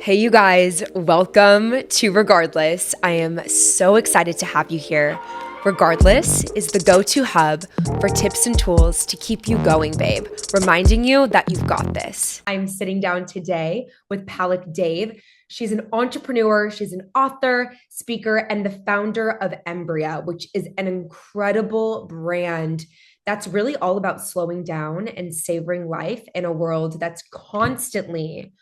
Hey, you guys, welcome to Regardless. I am so excited to have you here. Regardless is the go to hub for tips and tools to keep you going, babe, reminding you that you've got this. I'm sitting down today with Palak Dave. She's an entrepreneur, she's an author, speaker, and the founder of Embiria, which is an incredible brand that's really all about slowing down and savoring life in a world that's constantly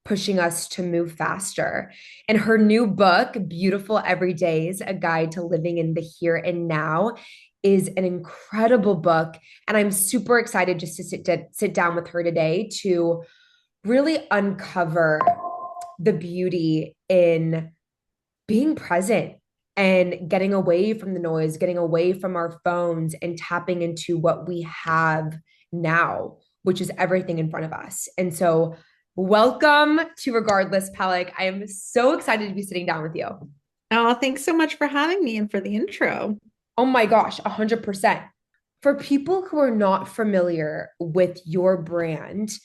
pushing us to move faster. And her new book, Beautiful Everydays, A Guide to Living in the Here and Now, is an incredible book. And I'm super excited just to sit down with her today to really uncover the beauty in being present and getting away from the noise, getting away from our phones and tapping into what we have now, which is everything in front of us. And so, welcome to Regardless, Palak. I am so excited to be sitting down with you. Oh, thanks so much for having me and for the intro. Oh my gosh, 100%. For people who are not familiar with your brand,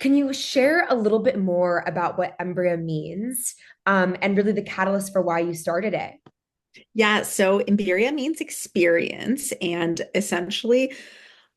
can you share a little bit more about what Embryo means, and really the catalyst for why you started it? Yeah, so embiria means experience. And essentially,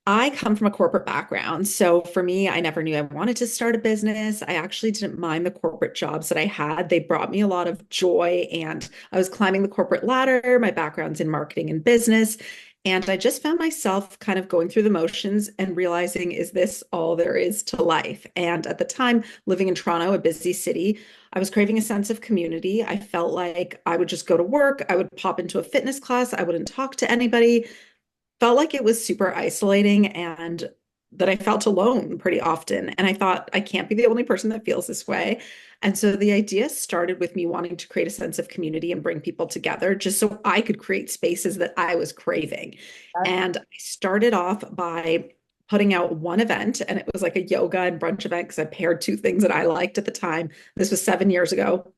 I come from a corporate background. So for me, I never knew I wanted to start a business. I actually didn't mind the corporate jobs that I had. They brought me a lot of joy, and I was climbing the corporate ladder. My background's in marketing and business. And I just found myself kind of going through the motions and realizing, is this all there is to life? And at the time, living in Toronto, a busy city, I was craving a sense of community. I felt like I would just go to work, I would pop into a fitness class, I wouldn't talk to anybody. Felt like it was super isolating and that I felt alone pretty often. And I thought, I can't be the only person that feels this way. And so the idea started with me wanting to create a sense of community and bring people together just so I could create spaces that I was craving. And I started off by putting out one event, and it was like a yoga and brunch event because I paired two things that I liked at the time. This was 7 years ago.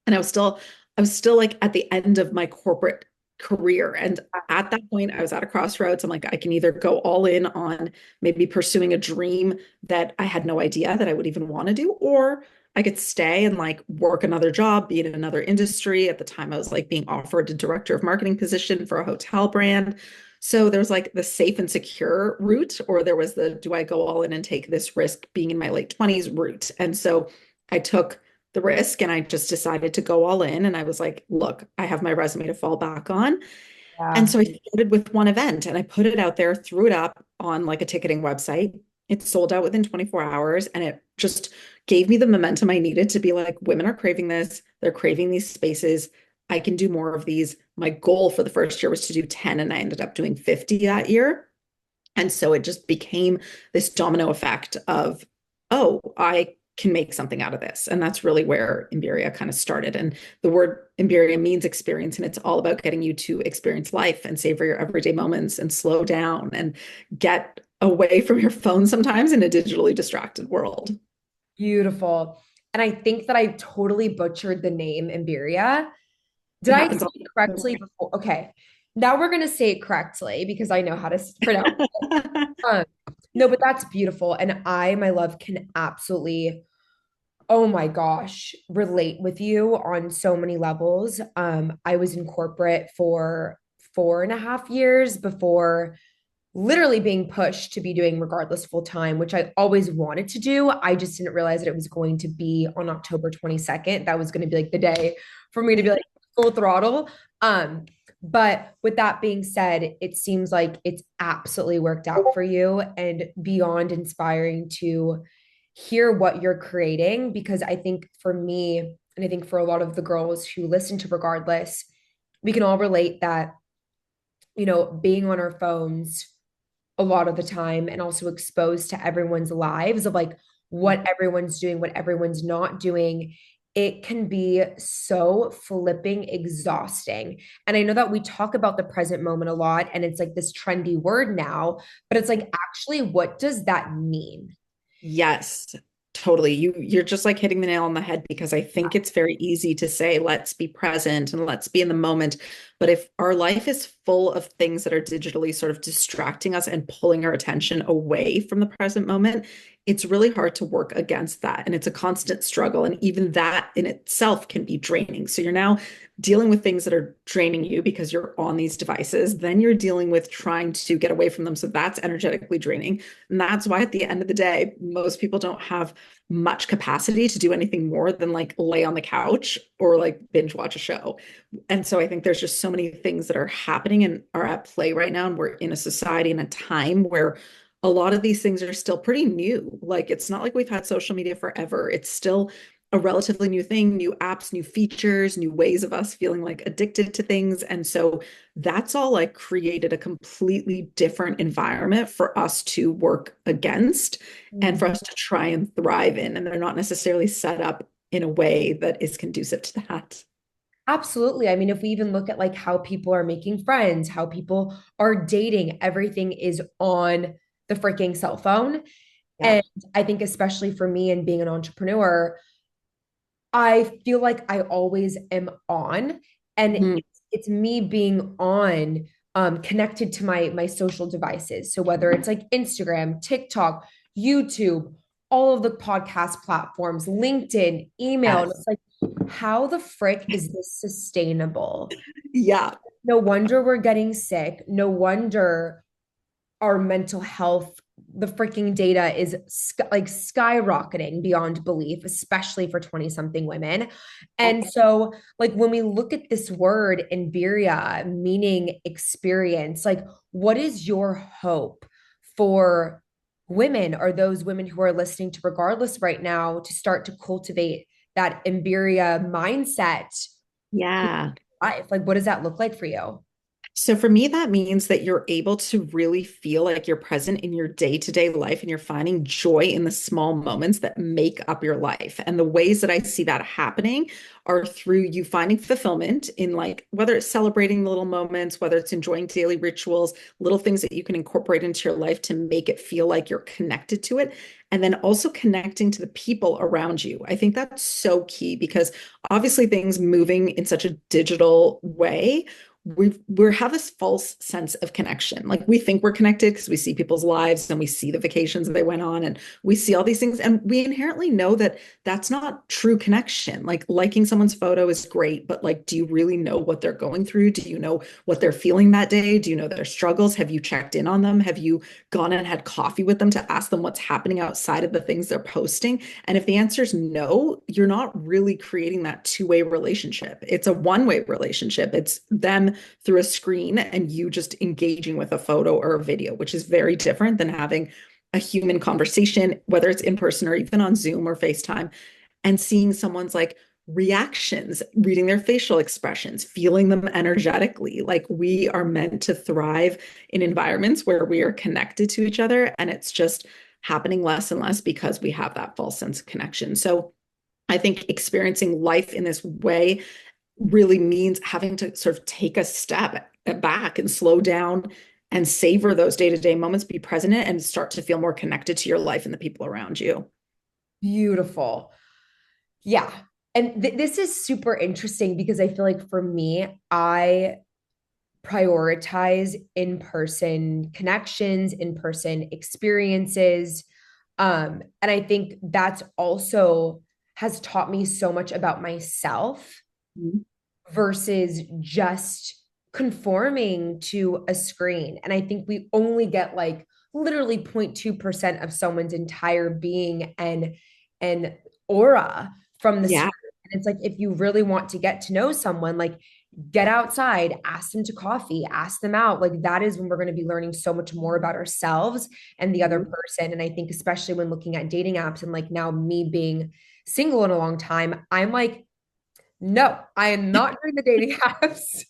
And I was still like at the end of my corporate career. And at that point, I was at a crossroads. I'm like, I can either go all in on maybe pursuing a dream that I had no idea that I would even want to do, or I could stay and like work another job, be in another industry. At the time, I was like being offered a director of marketing position for a hotel brand. So there was like the safe and secure route, or there was the do I go all in and take this risk being in my late 20s route. And so I took the risk and I just decided to go all in. And I was like, look, I have my resume to fall back on. And Yeah. so I started with one event and I put it out there, threw it up on like a ticketing website. It sold out within 24 hours and it just gave me the momentum I needed to be like, women are craving this. They're craving these spaces. I can do more of these. My goal for the first year was to do 10, and I ended up doing 50 that year. And so it just became this domino effect of, oh, I can make something out of this. And that's really where Embiria kind of started. And the word Embiria means experience, and it's all about getting you to experience life and savor your everyday moments and slow down and get away from your phone sometimes in a digitally distracted world. Beautiful. And I think that I totally butchered the name Embiria. Did It I say happens all it the correctly before? Okay. Now we're going to say it correctly because I know how to pronounce time. it. No, but that's beautiful. And I, my love, can absolutely, oh my gosh, relate with you on so many levels. I was in corporate for 4.5 years before literally being pushed to be doing regardless full time, which I always wanted to do. I just didn't realize that it was going to be on October 22nd. That was going to be like the day for me to be like full throttle. Um, but with that being said, it seems like it's absolutely worked out for you and beyond inspiring to hear what you're creating. Because I think for me, and I think for a lot of the girls who listen to Regardless, we can all relate that, being on our phones a lot of the time and also exposed to everyone's lives of like what everyone's doing, what everyone's not doing, it can be so flipping exhausting. And I know that we talk about the present moment a lot and it's like this trendy word now, but it's like, actually, what does that mean? Yes, totally. You're just like hitting the nail on the head because I think it's very easy to say, let's be present and let's be in the moment. But if our life is full of things that are digitally sort of distracting us and pulling our attention away from the present moment, it's really hard to work against that. And it's a constant struggle. And even that in itself can be draining. So you're now dealing with things that are draining you because you're on these devices. Then you're dealing with trying to get away from them. So that's energetically draining. And that's why at the end of the day, most people don't have much capacity to do anything more than like lay on the couch or like binge watch a show. And so I think there's just so many things that are happening and are at play right now. And we're in a society and a time where a lot of these things are still pretty new. Like it's not like we've had social media forever. It's still a relatively new thing, new apps, new features, new ways of us feeling like addicted to things. And so that's all like created a completely different environment for us to work against and for us to try and thrive in. And they're not necessarily set up in a way that is conducive to that. Absolutely. I mean, if we even look at like how people are making friends, how people are dating, everything is on the freaking cell phone. Yeah. And I think, especially for me and being an entrepreneur, I feel like I always am on, and Mhm. it's me being on, connected to my social devices. So whether it's like Instagram, TikTok, YouTube, all of the podcast platforms, LinkedIn, email, and it's Yes. like, how the frick is this sustainable? Yeah. No wonder we're getting sick. No wonder our mental health, the freaking data is like skyrocketing beyond belief, especially for 20 something women. And so, like, when we look at this word, embiria, meaning experience, like, what is your hope for women or those women who are listening to Regardless right now to start to cultivate that embiria mindset in Yeah. life? Like, what does that look like for you? So for me, that means that you're able to really feel like you're present in your day-to-day life and you're finding joy in the small moments that make up your life. And the ways that I see that happening are through you finding fulfillment in like whether it's celebrating the little moments, whether it's enjoying daily rituals, little things that you can incorporate into your life to make it feel like you're connected to it. And then also connecting to the people around you. I think that's so key because obviously things moving in such a digital way we have this false sense of connection. Like we think we're connected because we see people's lives and we see the vacations that they went on and we see all these things. And we inherently know that that's not true connection. Like liking someone's photo is great, but like, do you really know what they're going through? Do you know what they're feeling that day? Do you know their struggles? Have you checked in on them? Have you gone and had coffee with them to ask them what's happening outside of the things they're posting? And if the answer is no, you're not really creating that two-way relationship. It's a one-way relationship. It's them through a screen and you just engaging with a photo or a video, which is very different than having a human conversation, whether it's in person or even on Zoom or FaceTime, and seeing someone's like reactions, reading their facial expressions, feeling them energetically. Like we are meant to thrive in environments where we are connected to each other. And it's just happening less and less because we have that false sense of connection. So I think experiencing life in this way really means having to sort of take a step back and slow down and savor those day-to-day moments, be present in it, and start to feel more connected to your life and the people around you. Beautiful. Yeah. And this is super interesting because I feel like for me, I prioritize in-person connections, in-person experiences. And I think that's also has taught me so much about myself Mhm. versus just conforming to a screen. And I think we only get like literally 0.2% of someone's entire being and aura from the Yeah. screen. And it's like if you really want to get to know someone, like get outside, ask them to coffee, ask them out. Like that is when we're going to be learning so much more about ourselves and the other Mhm. person. And I think especially when looking at dating apps and like now me being single in a long time, I'm like, no, I am not doing the dating apps.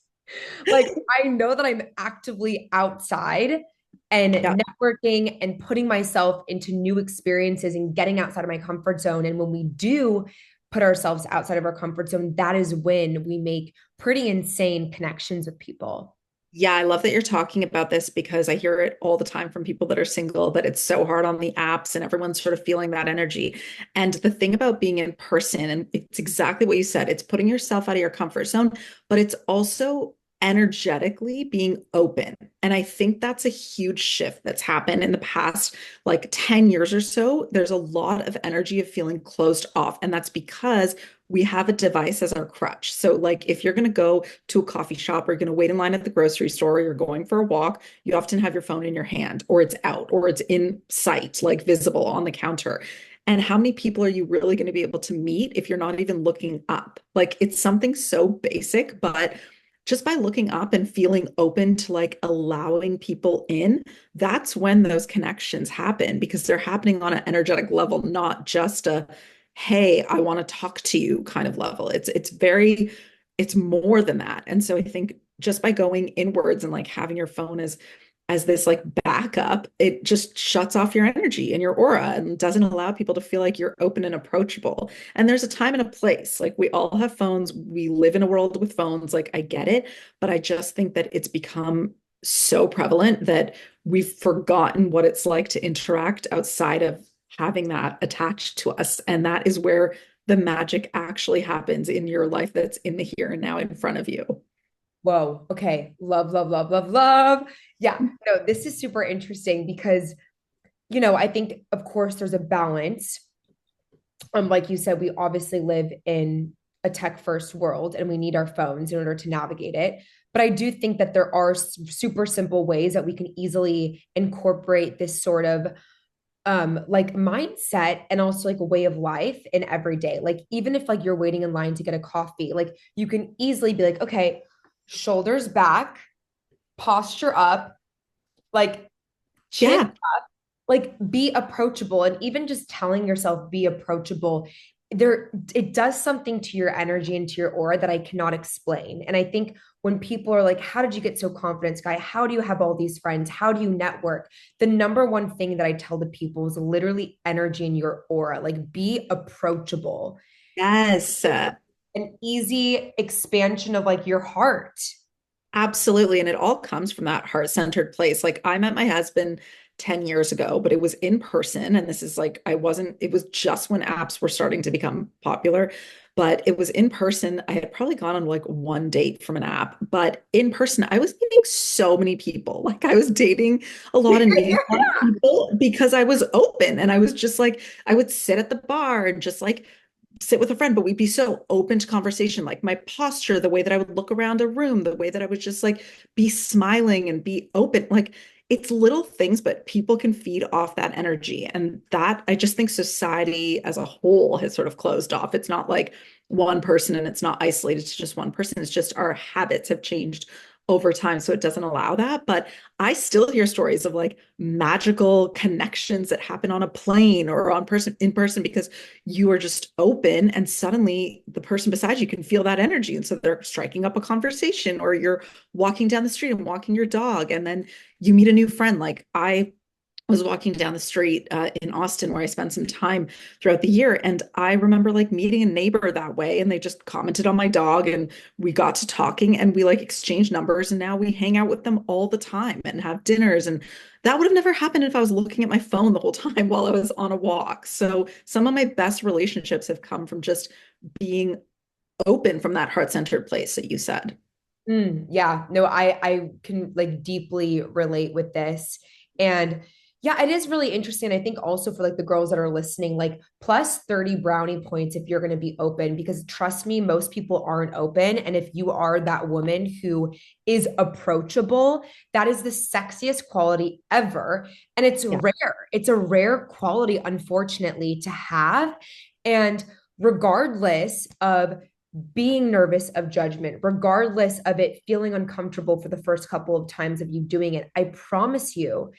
Like, I know that I'm actively outside Yeah. and networking and putting myself into new experiences and getting outside of my comfort zone. And when we do put ourselves outside of our comfort zone, that is when we make pretty insane connections with people. Yeah, I love that you're talking about this because I hear it all the time from people that are single that it's so hard on the apps and everyone's sort of feeling that energy. And the thing about being in person, and it's exactly what you said, it's putting yourself out of your comfort zone, but it's also energetically being open. And I think that's a huge shift that's happened in the past like 10 years or so. There's a lot of energy of feeling closed off. And that's because we have a device as our crutch. So, like, if you're going to go to a coffee shop or you're going to wait in line at the grocery store or you're going for a walk, you often have your phone in your hand or it's out or it's in sight, like visible on the counter. And how many people are you really going to be able to meet if you're not even looking up? Like, it's something so basic, but just by looking up and feeling open to like allowing people in, that's when those connections happen because they're happening on an energetic level, not just a, hey, I want to talk to you kind of level. It's more than that. And so I think just by going inwards and like having your phone as this like backup, it just shuts off your energy and your aura and doesn't allow people to feel like you're open and approachable. And there's a time and a place. Like we all have phones. We live in a world with phones. Like I get it, but I just think that it's become so prevalent that we've forgotten what it's like to interact outside of having that attached to us. And that is where the magic actually happens in your life that's in the here and now in front of you. Whoa. Okay. Love, love, love, love, love. Yeah. No, this is super interesting because, I think, of course, there's a balance. Like you said, we obviously live in a tech first world and we need our phones in order to navigate it. But I do think that there are super simple ways that we can easily incorporate this sort of like mindset and also like a way of life in every day. Like even if like you're waiting in line to get a coffee, like you can easily be like, okay, shoulders back, posture up, like chin, Yeah. like be approachable. And even just telling yourself be approachable, it does something to your energy and to your aura that I cannot explain. And I think when people are like, how did you get so confident, Sky? How do you have all these friends? How do you network? The number one thing that I tell the people is literally energy in your aura. Like be approachable. Yes. An easy expansion of like your heart. Absolutely. And it all comes from that heart-centered place. Like I met my husband 10 years ago, but it was in person. And this is like, it was just when apps were starting to become popular, but it was in person. I had probably gone on like one date from an app, but in person, I was meeting so many people. Like I was dating a lot and meeting a lot of people because I was open and I was just like, I would sit at the bar and just like sit with a friend, but we'd be so open to conversation. Like my posture, the way that I would look around a room, the way that I would just like be smiling and be open. Like it's little things, but people can feed off that energy. And that I just think society as a whole has sort of closed off. It's not like one person and it's not isolated to just one person. It's just our habits have changed over time. So it doesn't allow that. But I still hear stories of like magical connections that happen on a plane or on person in person because you are just open and suddenly the person beside you can feel that energy. And so they're striking up a conversation, or you're walking down the street and walking your dog, and then you meet a new friend. Like I was walking down the street in Austin where I spent some time throughout the year. And I remember like meeting a neighbor that way and they just commented on my dog and we got to talking and we like exchanged numbers and now we hang out with them all the time and have dinners. And that would have never happened if I was looking at my phone the whole time while I was on a walk. So some of my best relationships have come from just being open from that heart-centered place that you said. Yeah, no, I can like deeply relate with this. And yeah, it is really interesting. I think also for like the girls that are listening, like plus 30 brownie points if you're going to be open, because trust me, most people aren't open. And if you are that woman who is approachable, that is the sexiest quality ever. And it's Yeah. rare. It's a rare quality, unfortunately, to have. And regardless of being nervous of judgment, regardless of it feeling uncomfortable for the first couple of times of you doing it, I promise you,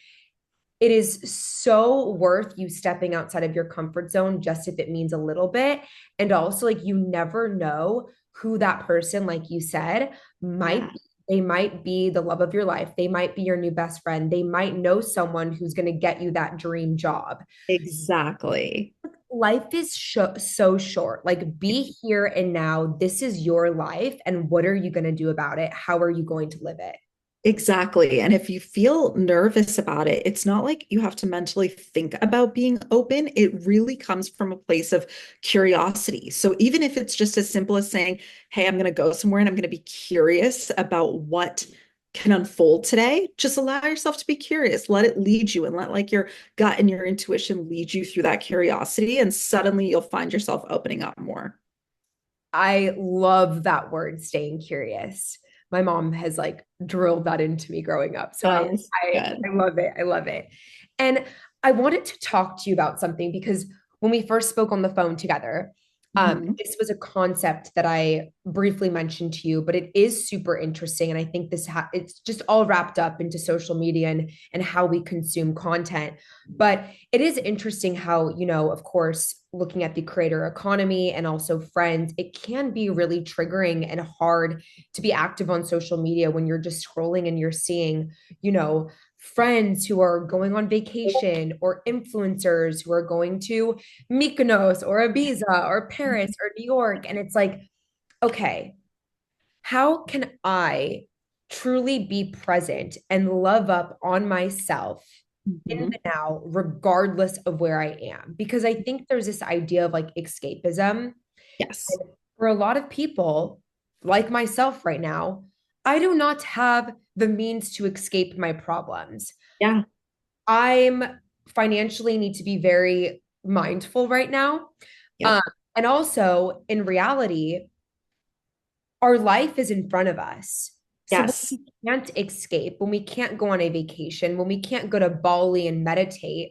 it is so worth you stepping outside of your comfort zone, just if it means a little bit. And also, like, you never know who that person, like you said, might Yeah, be. They might be the love of your life. They might be your new best friend. They might know someone who's going to get you that dream job. exactly. Life is so short. Like, be here and now. This is your life. And what are you going to do about it? How are you going to live it? Exactly. And if you feel nervous about it, it's not like you have to mentally think about being open. It really comes from a place of curiosity. So even if it's just as simple as saying, hey, I'm going to go somewhere and I'm going to be curious about what can unfold today, just allow yourself to be curious. Let it lead you and let like your gut and your intuition lead you through that curiosity. And suddenly you'll find yourself opening up more. I love that word, staying curious. My mom has like drilled that into me growing up. So Nice. I, Good. I love it. I love it. And I wanted to talk to you about something because when we first spoke on the phone together, Mhm. this was a concept that I briefly mentioned to you, but it is super interesting. And I think it's just all wrapped up into social media and how we consume content. But it is interesting how, of course, looking at the creator economy and also friends, it can be really triggering and hard to be active on social media when you're just scrolling and you're seeing, friends who are going on vacation or influencers who are going to Mykonos or Ibiza or Paris or New York. And it's like, okay, how can I truly be present and love up on myself in Mhm. the now, regardless of where I am? Because I think there's this idea of like escapism. Yes. And for a lot of people, like myself right now, I do not have the means to escape my problems. Yeah. I'm financially need to be very mindful right now. Um, Yep. and also, in reality, our life is in front of us. So when Yes. we can't escape, when we can't go on a vacation, when we can't go to Bali and meditate,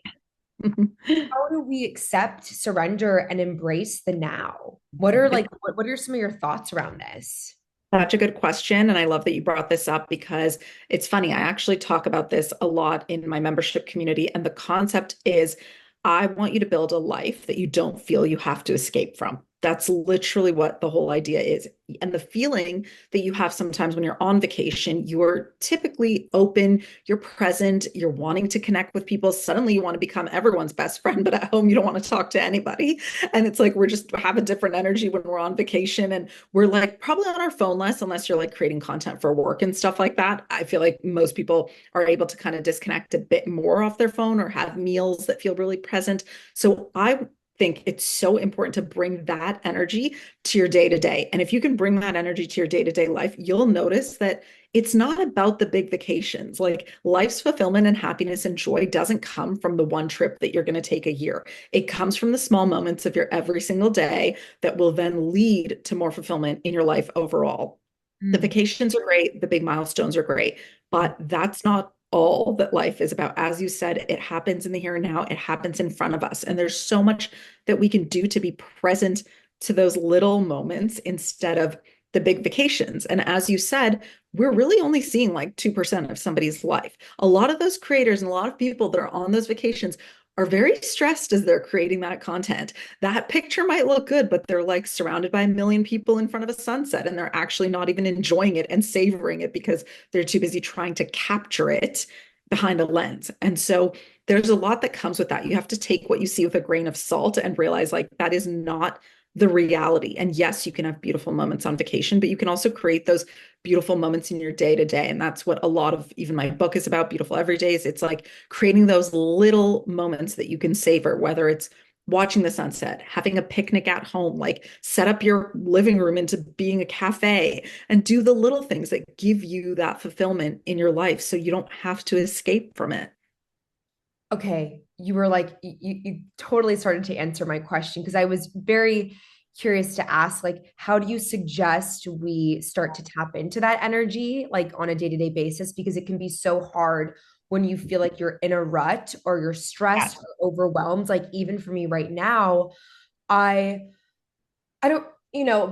how do we accept, surrender, and embrace the now? What are some of your thoughts around this? Such a good question. And I love that you brought this up because it's funny. I actually talk about this a lot in my membership community. And the concept is I want you to build a life that you don't feel you have to escape from. That's literally what the whole idea is. And the feeling that you have sometimes when you're on vacation, you're typically open, you're present, you're wanting to connect with people. Suddenly you want to become everyone's best friend, but at home you don't want to talk to anybody. And it's like we're just have a different energy when we're on vacation. And we're like probably on our phone less unless you're like creating content for work and stuff like that. I feel like most people are able to kind of disconnect a bit more off their phone or have meals that feel really present. So I think it's so important to bring that energy to your day to day. And if you can bring that energy to your day to day life, you'll notice that it's not about the big vacations. Like life's fulfillment and happiness and joy doesn't come from the one trip that you're going to take a year. It comes from the small moments of your every single day that will then lead to more fulfillment in your life overall. The Mm. vacations are great, the big milestones are great, but that's not all that life is about. As you said, it happens in the here and now, it happens in front of us. And there's so much that we can do to be present to those little moments instead of the big vacations. And as you said, we're really only seeing like 2% of somebody's life. A lot of those creators and a lot of people that are on those vacations are very stressed as they're creating that content. That picture might look good, but they're like surrounded by a million people in front of a sunset and they're actually not even enjoying it and savoring it because they're too busy trying to capture it behind a lens. And so there's a lot that comes with that. You have to take what you see with a grain of salt and realize like that is not the reality. And yes, you can have beautiful moments on vacation, but you can also create those beautiful moments in your day to day. And that's what a lot of even my book is about, Beautiful Everydays. It's like creating those little moments that you can savor, whether it's watching the sunset, having a picnic at home, like set up your living room into being a cafe and do the little things that give you that fulfillment in your life so you don't have to escape from it. Okay, you were like you totally started to answer my question because I was very curious to ask like how do you suggest we start to tap into that energy like on a day-to-day basis because it can be so hard when you feel like you're in a rut or you're stressed Yes. or overwhelmed like even for me right now I I don't,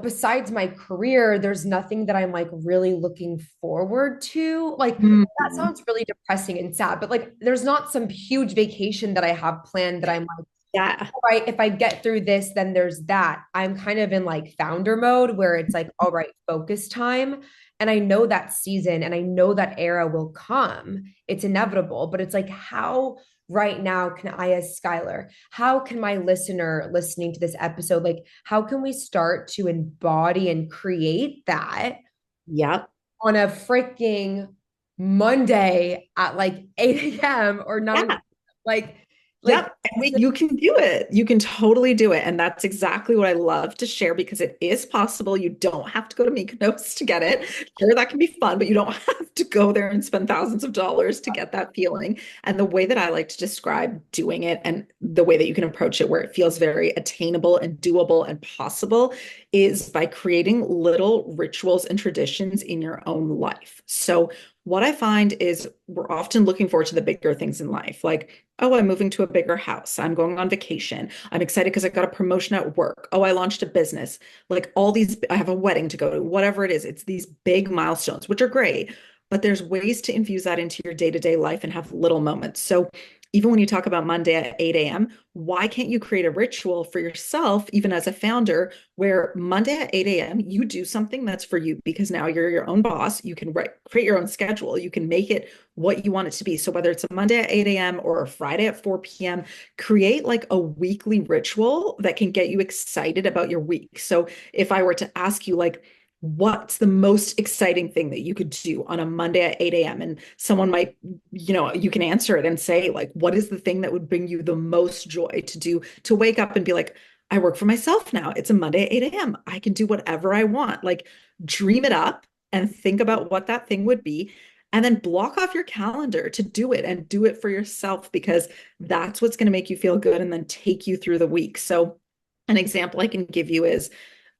besides my career, there's nothing that I'm like really looking forward to. Like that Mhm. sounds really depressing and sad, but like there's not some huge vacation that I have planned that I'm like, Yeah. all right, if I get through this, then there's that. I'm kind of in like founder mode where it's like, all right, focus time. And I know that season and I know that era will come. It's inevitable, but it's like, how right now can I, as Skylar, how can my listener listening to this episode, like, how can we start to embody and create that Yep. on a freaking Monday at like 8 a.m. or 9, Yeah. like, like, Yep. And you can do it. You can totally do it. And that's exactly what I love to share because it is possible. You don't have to go to Mykonos to get it. Sure, that can be fun, but you don't have to go there and spend thousands of dollars to get that feeling. And the way that I like to describe doing it and the way that you can approach it where it feels very attainable and doable and possible is by creating little rituals and traditions in your own life. So what I find is we're often looking forward to the bigger things in life, like, oh, I'm moving to a bigger house. I'm going on vacation. I'm excited because I got a promotion at work. Oh, I launched a business. Like all these, I have a wedding to go to, whatever it is. It's these big milestones, which are great, but there's ways to infuse that into your day-to-day life and have little moments. So even when you talk about Monday at 8 a.m., why can't you create a ritual for yourself, even as a founder, where Monday at 8 a.m., you do something that's for you because now you're your own boss. You can create your own schedule. You can make it what you want it to be. So whether it's a Monday at 8 a.m. or a Friday at 4 p.m., create like a weekly ritual that can get you excited about your week. So if I were to ask you, like, what's the most exciting thing that you could do on a Monday at 8 a.m.? And someone might, you can answer it and say, like, what is the thing that would bring you the most joy to do, to wake up and be like, I work for myself now. It's a Monday at 8 a.m. I can do whatever I want. Like, dream it up and think about what that thing would be. And then block off your calendar to do it and do it for yourself because that's what's going to make you feel good and then take you through the week. So, an example I can give you is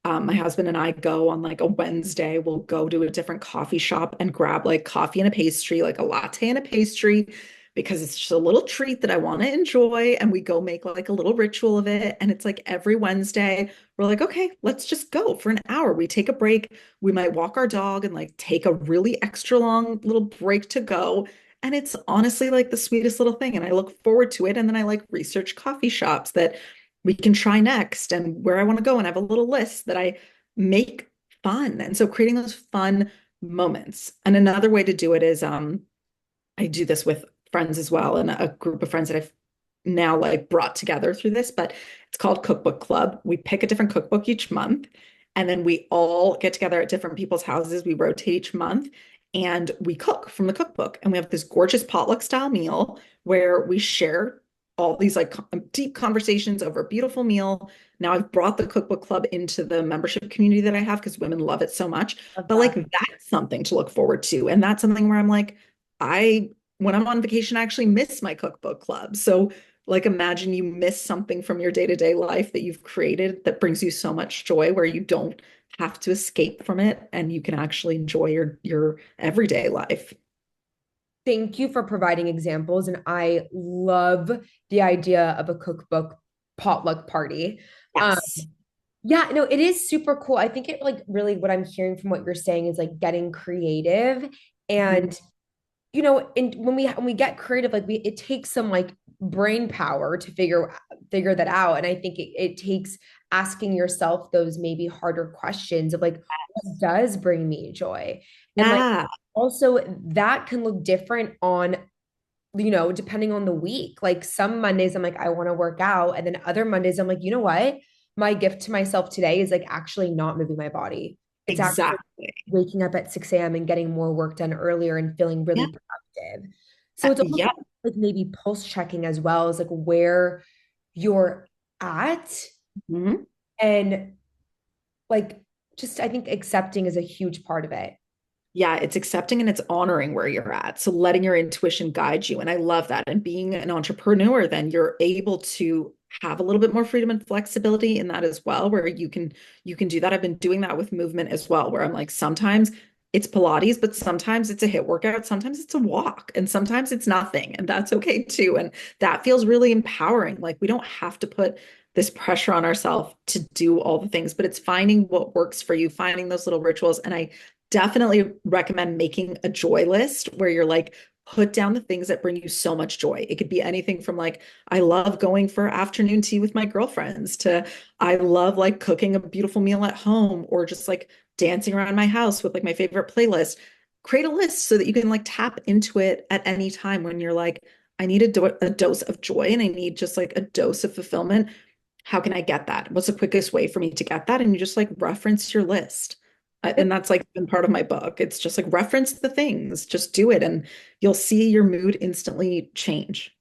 my husband and I go on like a Wednesday, we'll go to a different coffee shop and grab like coffee and a pastry, like a latte and a pastry, because it's just a little treat that I want to enjoy. And we go make like a little ritual of it. And it's like every Wednesday, we're like, okay, let's just go for an hour. We take a break. We might walk our dog and like take a really extra long little break to go. And it's honestly like the sweetest little thing. And I look forward to it. And then I like research coffee shops that we can try next and where I want to go. And I have a little list that I make fun. And so creating those fun moments. And another way to do it is I do this with friends as well, and a group of friends that I've now like brought together through this, but it's called Cookbook Club. We pick a different cookbook each month, and then we all get together at different people's houses. We rotate each month and we cook from the cookbook. And we have this gorgeous potluck style meal where we share all these like deep conversations over a beautiful meal. Now I've brought the cookbook club into the membership community that I have because women love it so much. love But like that. that's something to look forward to. And that's something where I'm like, I when I'm on vacation, I actually miss my cookbook club. So, like, imagine you miss something from your day-to-day life that you've created that brings you so much joy where you don't have to escape from it and you can actually enjoy your everyday life. Thank you for providing examples. And I love the idea of a cookbook potluck party. Um, Yes. yeah, no, it is super cool. I think it like really what I'm hearing from what you're saying is like getting creative Mhm. and and when we get creative, like we it takes some like brain power to figure that out. And I think it takes asking yourself those maybe harder questions of like, what does bring me joy? And like Yeah, also that can look different on, depending on the week. Like some Mondays I'm like, I want to work out. And then other Mondays I'm like, you know what? My gift to myself today is like actually not moving my body. It's actually exactly. waking up at 6 a.m. and getting more work done earlier and feeling really Yeah. productive. So it's almost Yeah. like maybe pulse checking as well as like where you're at Mhm. and like just I think accepting is a huge part of it. Yeah, it's accepting and it's honoring where you're at. So letting your intuition guide you. And I love that. And being an entrepreneur, then you're able to have a little bit more freedom and flexibility in that as well, where you can do that. I've been doing that with movement as well, where I'm like, sometimes it's Pilates, but sometimes it's a HIIT workout, sometimes it's a walk, and sometimes it's nothing. And that's okay too. And that feels really empowering. Like we don't have to put this pressure on ourselves to do all the things, but it's finding what works for you, finding those little rituals. And I definitely recommend making a joy list where you're like, put down the things that bring you so much joy. It could be anything from like, I love going for afternoon tea with my girlfriends to I love like cooking a beautiful meal at home or just like dancing around my house with like my favorite playlist. Create a list so that you can like tap into it at any time when you're like, I need a dose of joy and I need just like a dose of fulfillment. How can I get that? What's the quickest way for me to get that? And you just like reference your list. And that's like been part of my book. It's just like reference the things, just do it, and you'll see your mood instantly change.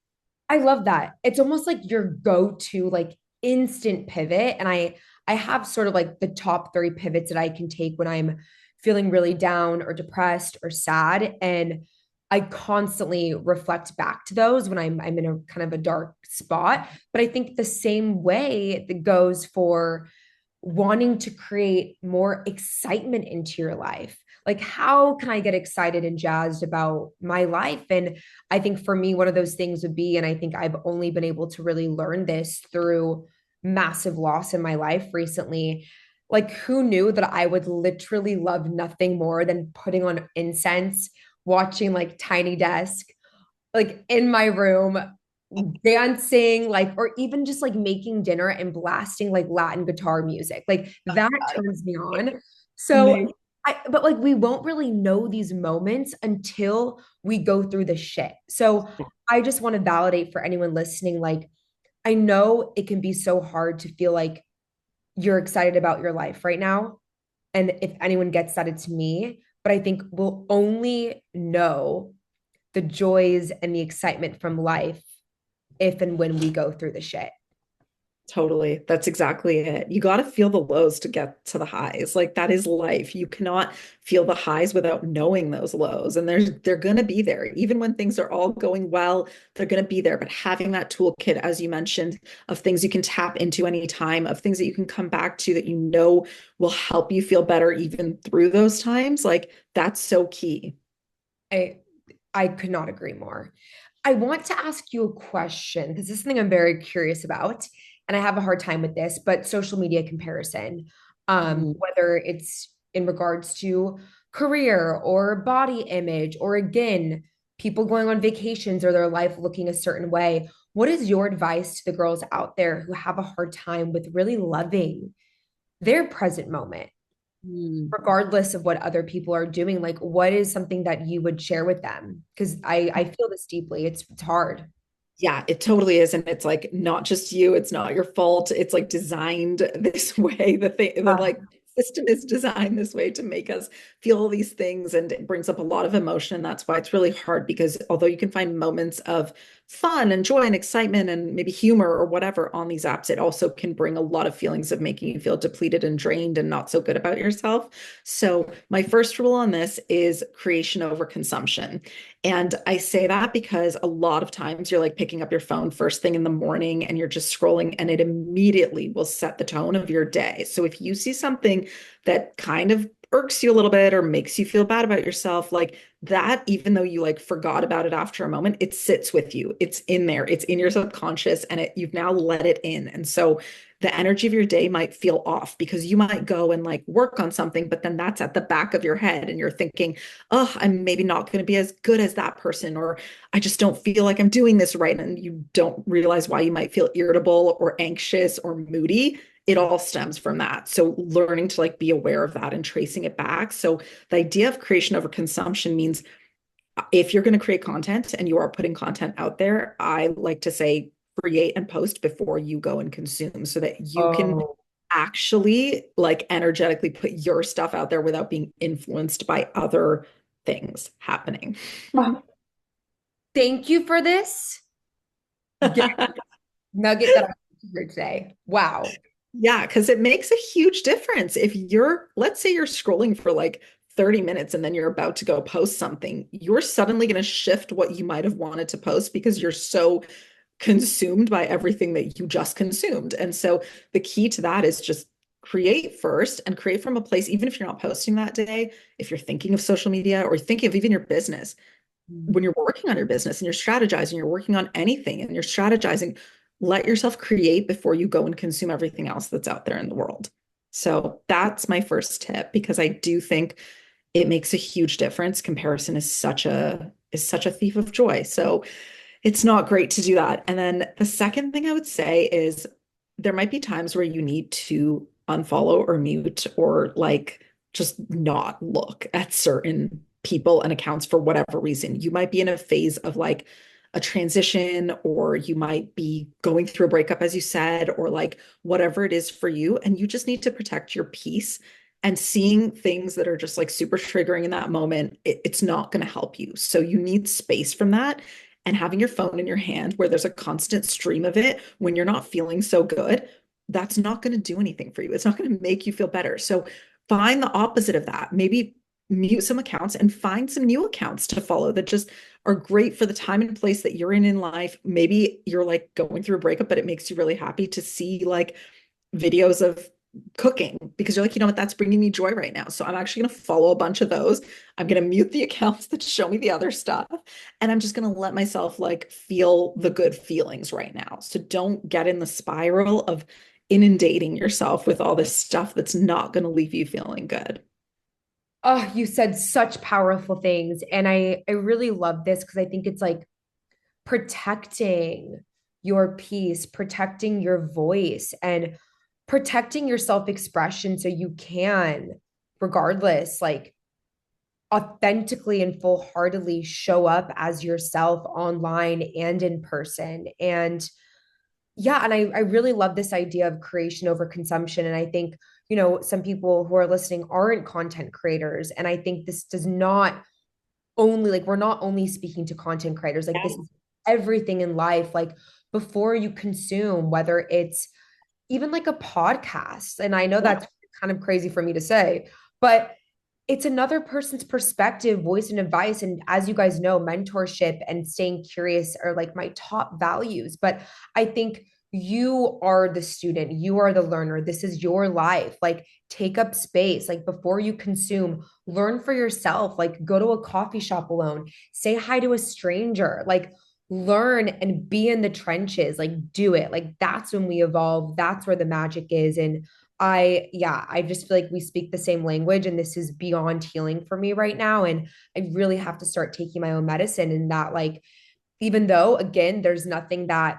I love that. It's almost like your go-to like instant pivot. And I have sort of like the top 3 pivots that I can take when I'm feeling really down or depressed or sad. And I constantly reflect back to those when I'm in a kind of a dark spot. But I think the same way that goes for wanting to create more excitement into your life. Like, how can I get excited and jazzed about my life? And I think for me, one of those things would be, and I think I've only been able to really learn this through massive loss in my life recently. Like, who knew that I would literally love nothing more than putting on incense, watching like Tiny Desk, like in my room, dancing, like, or even just like making dinner and blasting like Latin guitar music. Like that turns me on. So Amazing. but like we won't really know these moments until we go through the shit. So I just want to validate for anyone listening, like, I know it can be so hard to feel like you're excited about your life right now. And if anyone gets that, it's me. But I think we'll only know the joys and the excitement from life if and when we go through the shit. Totally. That's exactly it. You got to feel the lows to get to the highs. Like that is life. You cannot feel the highs without knowing those lows. And they're going to be there. Even when things are all going well, they're going to be there. But having that toolkit, as you mentioned, of things you can tap into anytime, of things that you can come back to that you know will help you feel better even through those times, like that's so key. I I could not agree more. I want to ask you a question because this is something I'm very curious about, and I have a hard time with this, but social media comparison, Mhm. whether it's in regards to career or body image, or again, people going on vacations or their life looking a certain way. What is your advice to the girls out there who have a hard time with really loving their present moment, Mm. regardless of what other people are doing? Like, what is something that you would share with them? Because I feel this deeply. It's hard. Yeah, it totally is. And it's like not just you, it's not your fault. It's like designed this way. The Uh, like system is designed this way to make us feel all these things, and it brings up a lot of emotion. That's why it's really hard, because although you can find moments of fun and joy and excitement and maybe humor or whatever on these apps, it also can bring a lot of feelings of making you feel depleted and drained and not so good about yourself. So my first rule on this is creation over consumption. And I say that because a lot of times you're like picking up your phone first thing in the morning and you're just scrolling, and it immediately will set the tone of your day. So if you see something that kind of irks you a little bit or makes you feel bad about yourself, like that, even though you like forgot about it after a moment, it sits with you. It's in there, it's in your subconscious, and you've now let it in. And so the energy of your day might feel off because you might go and like work on something, but then that's at the back of your head and you're thinking, oh, I'm maybe not going to be as good as that person, or I just don't feel like I'm doing this right. And you don't realize why you might feel irritable or anxious or moody. It all stems from that. So learning to like be aware of that and tracing it back. So the idea of creation over consumption means if you're going to create content and you are putting content out there, I like to say create and post before you go and consume so that you can oh, actually like energetically put your stuff out there without being influenced by other things happening. thank you for this nugget that I heard today. Wow. Yeah, because it makes a huge difference. If you're, let's say you're scrolling for like 30 minutes and then you're about to go post something, you're suddenly going to shift what you might have wanted to post because you're so consumed by everything that you just consumed. And so the key to that is just create first, and create from a place, even if you're not posting that day, if you're thinking of social media or thinking of even your business, when you're working on your business and you're strategizing, you're working on anything and you're strategizing, let yourself create before you go and consume everything else that's out there in the world. So that's my first tip, because I do think it makes a huge difference. Comparison is such a thief of joy. So it's not great to do that. And then the second thing I would say is there might be times where you need to unfollow or mute or like just not look at certain people and accounts for whatever reason. You might be in a phase of like a transition, or you might be going through a breakup, as you said, or like whatever it is for you. And you just need to protect your peace And seeing things that are just like super triggering in that moment, it's not going to help you. So you need space from that. And having your phone in your hand where there's a constant stream of it when you're not feeling so good, that's not going to do anything for you. It's not going to make you feel better. So find the opposite of that. Maybe mute some accounts and find some new accounts to follow that just are great for the time and place that you're in life. Maybe you're like going through a breakup, but it makes you really happy to see like videos of cooking because you're like, you know what, that's bringing me joy right now. So I'm actually going to follow a bunch of those. I'm going to mute the accounts that show me the other stuff. And I'm just going to let myself like feel the good feelings right now. So don't get in the spiral of inundating yourself with all this stuff that's not going to leave you feeling good. Oh, you said such powerful things. And I really love this because I think it's like protecting your peace, protecting your voice, and protecting your self-expression so you can, regardless, like authentically and full-heartedly show up as yourself online and in person. And yeah, and I really love this idea of creation over consumption. And I think, some people who are listening aren't content creators. And I think this does not only like we're not only speaking to content creators, like this Yeah. is everything in life. Like before you consume, whether it's even like a podcast, and I know Yeah. that's kind of crazy for me to say, but it's another person's perspective, voice, and advice. And as you guys know, mentorship and staying curious are like my top values. But I think you are the student, you are the learner. This is your life. Like, take up space. Like, before you consume, learn for yourself. Like, go to a coffee shop alone, say hi to a stranger. Like, learn and be in the trenches. Like, do it. Like, that's when we evolve. That's where the magic is. And I just feel like we speak the same language, and this is beyond healing for me right now. And I really have to start taking my own medicine. And that, like, even though, again, there's nothing that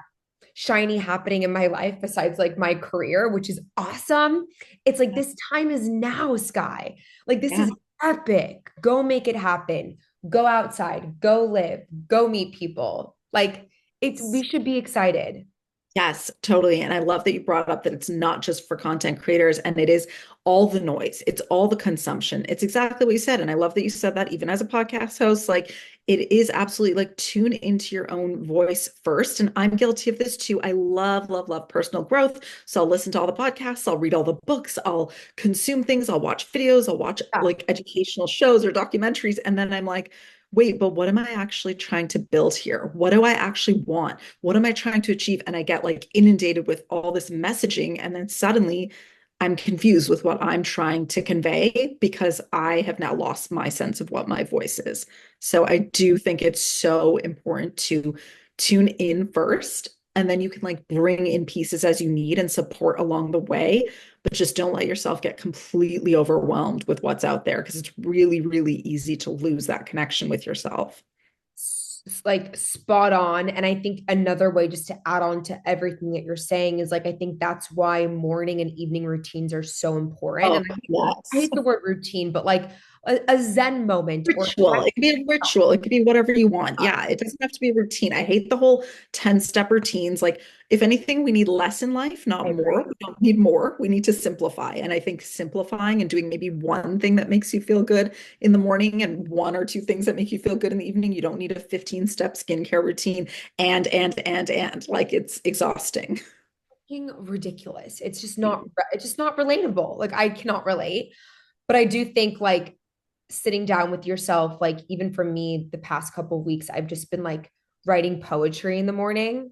shiny happening in my life besides like my career, which is awesome. It's like this time is now, Sky. Like, this Yeah. is epic. Go make it happen. Go outside, go live, go meet people. Like, we should be excited. Yes, totally. And I love that you brought up that it's not just for content creators and it is all the noise. It's all the consumption. It's exactly what you said. And I love that you said that even as a podcast host, like it is absolutely like tune into your own voice first. And I'm guilty of this too. I love, love, love personal growth. So I'll listen to all the podcasts, I'll read all the books, I'll consume things, I'll watch videos, I'll watch Yeah. like educational shows or documentaries. And then I'm like, wait, but what am I actually trying to build here? What do I actually want? What am I trying to achieve? And I get like inundated with all this messaging. And then suddenly I'm confused with what I'm trying to convey because I have now lost my sense of what my voice is. So I do think it's so important to tune in first. And then you can like bring in pieces as you need and support along the way, but just don't let yourself get completely overwhelmed with what's out there because it's really, really easy to lose that connection with yourself. Like spot on. And I think another way, just to add on to everything that you're saying, is like I think that's why morning and evening routines are so important. Oh, And I yes. hate the word routine, but like a zen moment or Ritual. It could be a ritual. It could be whatever you want. Yeah, it doesn't have to be a routine. I hate the whole 10-step routines. Like, if anything, we need less in life, I not agree. more. We don't need more. We need to simplify. And I think simplifying and doing maybe one thing that makes you feel good in the morning and one or two things that make you feel good in the evening. You don't need a 15-step skincare routine and like it's exhausting. Fucking ridiculous. It's just not relatable. Like, I cannot relate. But I do think like sitting down with yourself, like even for me, the past couple of weeks, I've just been like writing poetry in the morning.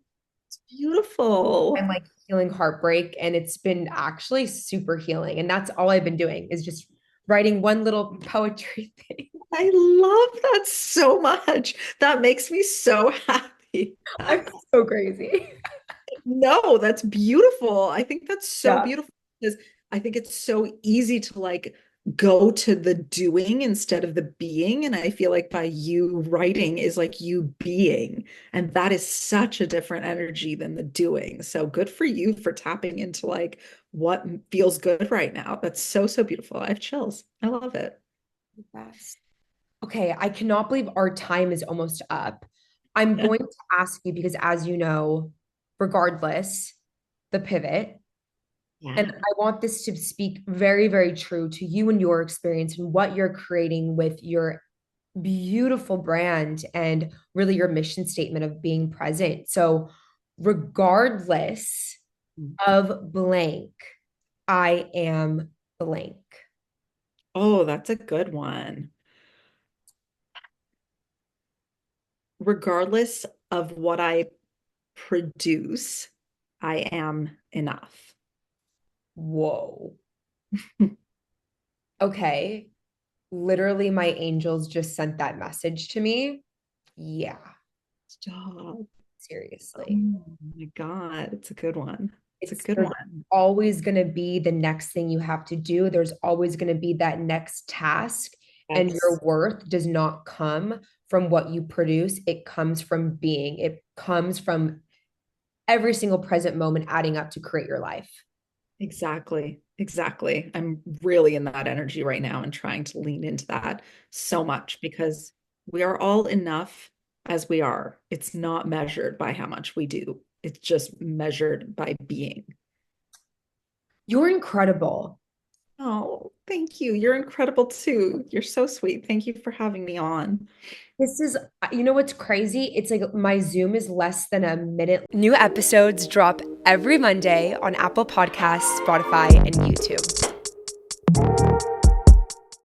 Beautiful. I'm like feeling heartbreak, and it's been actually super healing. And that's all I've been doing is just writing one little poetry thing. I love that so much. That makes me so happy. I'm so crazy. No, that's beautiful. I think that's so Yeah. beautiful because I think it's so easy to like go to the doing instead of the being. And I feel like by you writing is like you being. And that is such a different energy than the doing. So good for you for tapping into like what feels good right now. That's so, so beautiful. I have chills. I love it. Best. Okay, I cannot believe our time is almost up. I'm Yeah. going to ask you because, as you know, regardless, the pivot. And Yeah. I want this to speak very, very true to you and your experience and what you're creating with your beautiful brand and really your mission statement of being present. So, regardless of blank, I am blank. Oh, that's a good one. Regardless of what I produce, I am enough. Whoa. Okay. Literally, my angels just sent that message to me. Yeah, Stop. seriously. Oh my God, it's a good one. It's a It's good there's one. always going to be the next thing you have to do. There's always going to be that next task. And your Yes, worth does not come from what you produce. It comes from being, it comes from every single present moment adding up to create your life. exactly. Exactly. I'm really in that energy right now and trying to lean into that so much because we are all enough as we are. It's not measured by how much we do, it's just measured by being. You're incredible. Oh, thank you. You're incredible too. You're so sweet. Thank you for having me on. This is, you know what's crazy? It's like my Zoom is less than a minute. New episodes drop every Monday on Apple Podcasts, Spotify, and YouTube.